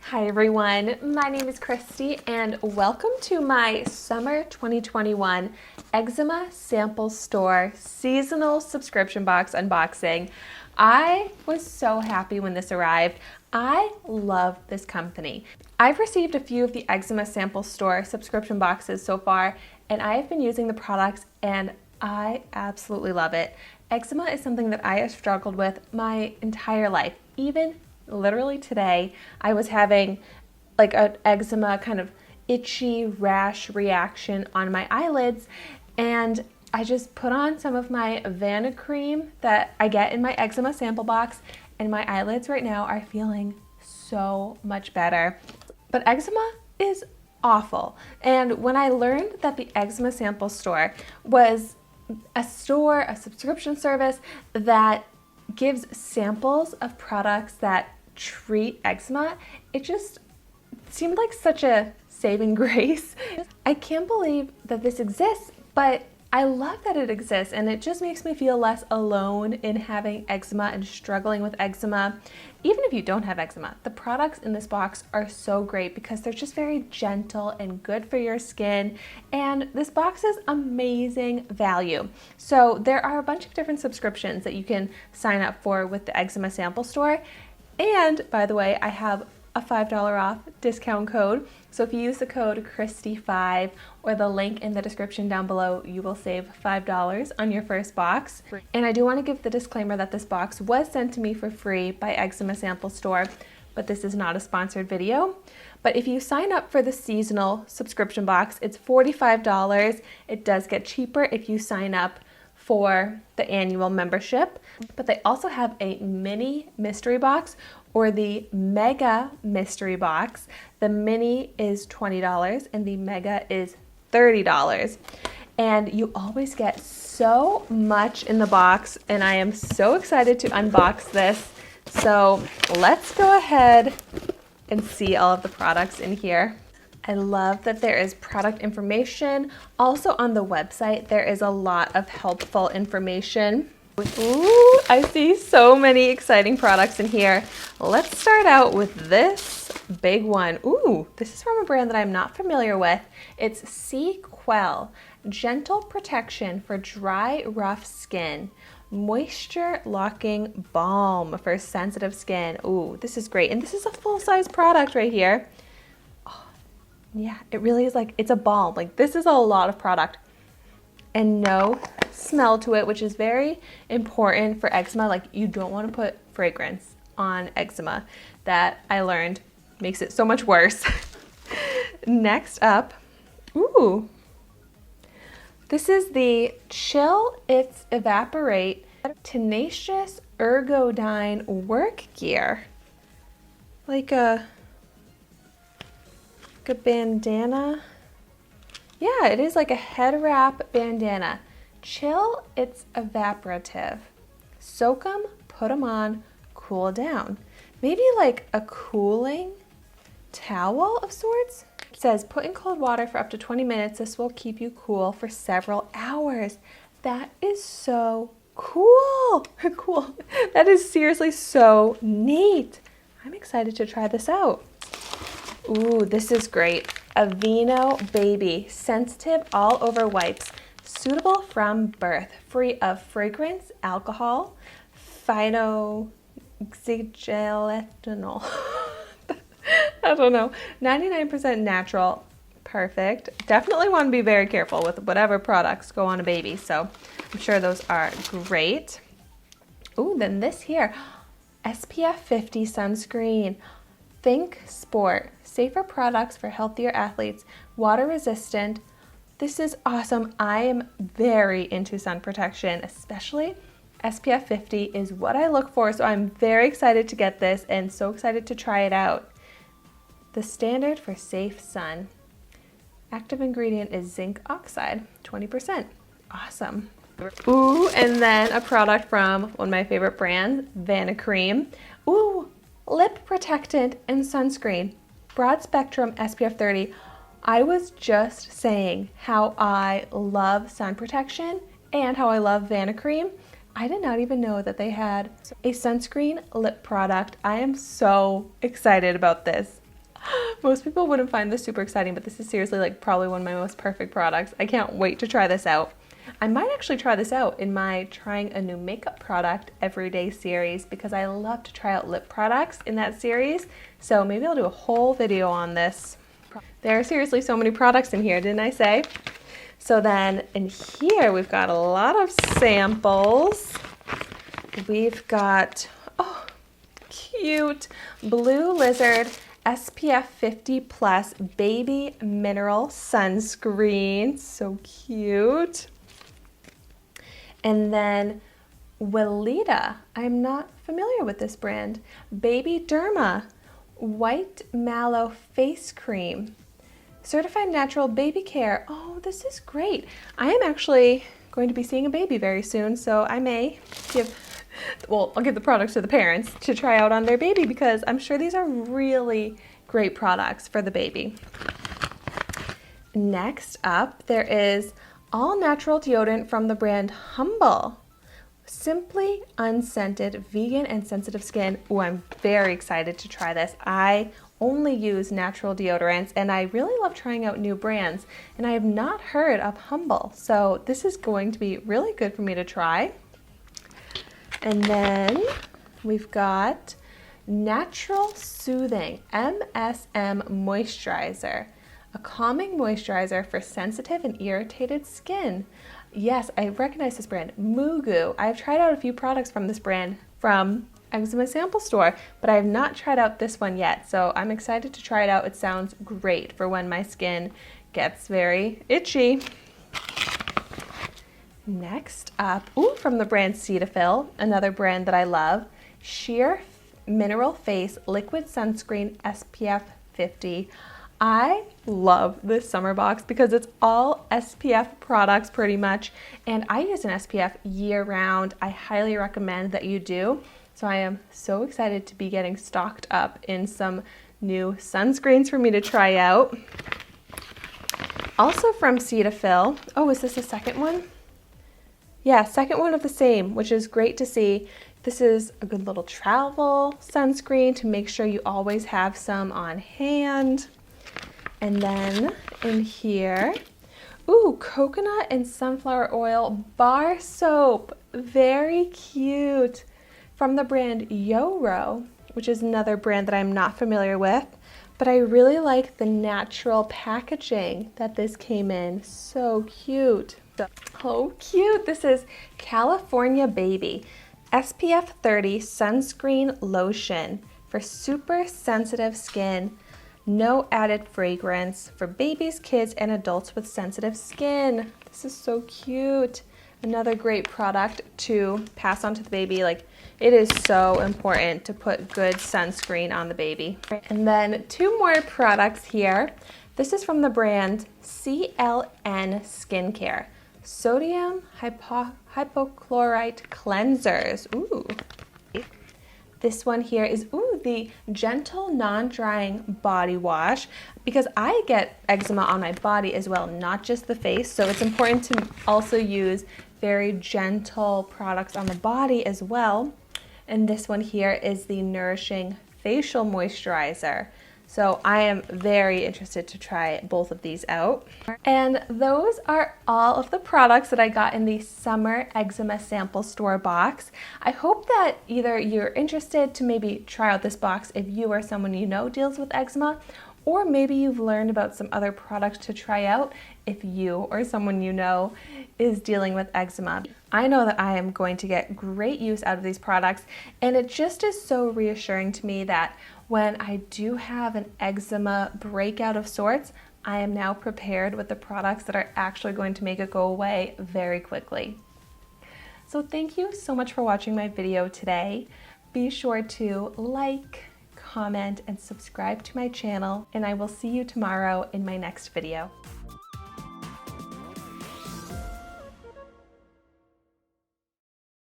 Hi everyone, my name is Christy and welcome to my Summer 2021 Eczema Sample Store Seasonal Subscription Box unboxing. I was so happy when this arrived. I love this company. I've received a few of the Eczema Sample Store subscription boxes so far and I have been using the products and I absolutely love it. Eczema is something that I have struggled with my entire life. Even literally today, I was having like an eczema kind of itchy rash reaction on my eyelids, and I just put on some of my Vanna cream that I get in my eczema sample box, and my eyelids right now are feeling so much better. But eczema is awful, and when I learned that the Eczema Sample Store was a subscription service that gives samples of products that treat eczema, it just seemed like such a saving grace. I can't believe that this exists, but I love that it exists, and it just makes me feel less alone in having eczema and struggling with eczema. Even if you don't have eczema, the products in this box are so great because they're just very gentle and good for your skin, and this box is amazing value. So there are a bunch of different subscriptions that you can sign up for with the Eczema Sample Store, and by the way, I have a $5 off discount code. So if you use the code Christy5 or the link in the description down below, you will save $5 on your first box. And I do want to give the disclaimer that this box was sent to me for free by Eczema Sample Store, but this is not a sponsored video. But if you sign up for the seasonal subscription box, it's $45. It does get cheaper if you sign up for the annual membership, but they also have a mini mystery box or the mega mystery box. The mini is $20 and the mega is $30. And you always get so much in the box, and I am so excited to unbox this. So let's go ahead and see all of the products in here. I love that there is product information. Also on the website, there is a lot of helpful information. Ooh, I see so many exciting products in here. Let's start out with this big one. Ooh, this is from a brand that I'm not familiar with. It's Cetaphil, Gentle Protection for Dry, Rough Skin. Moisture Locking Balm for Sensitive Skin. Ooh, this is great. And this is a full-size product right here. Oh, yeah, it really is like, it's a balm. Like, this is a lot of product. And no smell to it, which is very important for eczema. Like, you don't want to put fragrance on eczema. That I learned makes it so much worse. Next up, ooh, this is the Chill It's Evaporate Tenacious Ergodyne Work Gear. Like a bandana. Yeah, it is like a head wrap bandana. Chill, it's evaporative. Soak them, put them on, cool down. Maybe like a cooling towel of sorts. It says put in cold water for up to 20 minutes. This will keep you cool for several hours. That is so cool. Cool. That is seriously so neat. I'm excited to try this out. Ooh, this is great. Aveeno Baby Sensitive All Over Wipes, suitable from birth, free of fragrance, alcohol, phytoxygelathinol. I don't know. 99% natural. Perfect. Definitely want to be very careful with whatever products go on a baby, so I'm sure those are great. Ooh, then this here, SPF 50 sunscreen. Think Sport, safer products for healthier athletes, water resistant. This is awesome. I am very into sun protection, especially SPF 50 is what I look for, so I'm very excited to get this and so excited to try it out. The standard for safe sun. Active ingredient is zinc oxide, 20%. Awesome. Ooh, and then a product from one of my favorite brands, Vanna Cream. Ooh, lip protectant and sunscreen, broad spectrum SPF 30. I was just saying how I love sun protection and how I love Vanna Cream. I did not even know that they had a sunscreen lip product. I am so excited about this. Most people wouldn't find this super exciting, but this is seriously like probably one of my most perfect products. I can't wait to try this out. I might actually try this out in my trying a new makeup product everyday series because I love to try out lip products in that series. So maybe I'll do a whole video on this. There are seriously so many products in here, didn't I say? So then in here we've got a lot of samples. We've got, oh, cute Blue Lizard SPF 50 plus baby mineral sunscreen. So cute. And then Weleda, I'm not familiar with this brand. Babyderma White Mallow Face Cream. Certified Natural Baby Care. Oh, this is great. I am actually going to be seeing a baby very soon, so I may I'll give the products to the parents to try out on their baby because I'm sure these are really great products for the baby. Next up, there is all natural deodorant from the brand Humble. Simply unscented, vegan and sensitive skin. Oh, I'm very excited to try this. I only use natural deodorants and I really love trying out new brands, and I have not heard of Humble, so this is going to be really good for me to try. And then we've got Natural Soothing MSM Moisturizer, a calming moisturizer for sensitive and irritated skin. Yes, I recognize this brand, Mugu. I've tried out a few products from this brand from Eczema Sample Store, but I have not tried out this one yet, so I'm excited to try it out. It sounds great for when my skin gets very itchy. Next up, from the brand Cetaphil, another brand that I love, Sheer Mineral Face Liquid Sunscreen SPF 50. I love this summer box because it's all SPF products pretty much, and I use an SPF year round. I highly recommend that you do. So I am so excited to be getting stocked up in some new sunscreens for me to try out. Also from Cetaphil, oh, is this the second one? Yeah, second one of the same, which is great to see. This is a good little travel sunscreen to make sure you always have some on hand. And then in here, coconut and sunflower oil bar soap. Very cute. From the brand Yoro, which is another brand that I'm not familiar with, but I really like the natural packaging that this came in. So cute. Oh, cute. This is California Baby SPF 30 Sunscreen Lotion for super sensitive skin. No added fragrance for babies, kids, and adults with sensitive skin. This is so cute. Another great product to pass on to the baby. Like, it is so important to put good sunscreen on the baby. And then two more products here. This is from the brand CLN Skincare. Sodium hypochlorite cleansers. Ooh. This one here is, the Gentle Non-Drying Body Wash, because I get eczema on my body as well, not just the face. So it's important to also use very gentle products on the body as well. And this one here is the Nourishing Facial Moisturizer. So I am very interested to try both of these out. And those are all of the products that I got in the Summer Eczema Sample Store box. I hope that either you're interested to maybe try out this box if you or someone you know deals with eczema, or maybe you've learned about some other products to try out if you or someone you know is dealing with eczema. I know that I am going to get great use out of these products, and it just is so reassuring to me that when I do have an eczema breakout of sorts, I am now prepared with the products that are actually going to make it go away very quickly. So thank you so much for watching my video today. Be sure to like, comment, and subscribe to my channel, and I will see you tomorrow in my next video.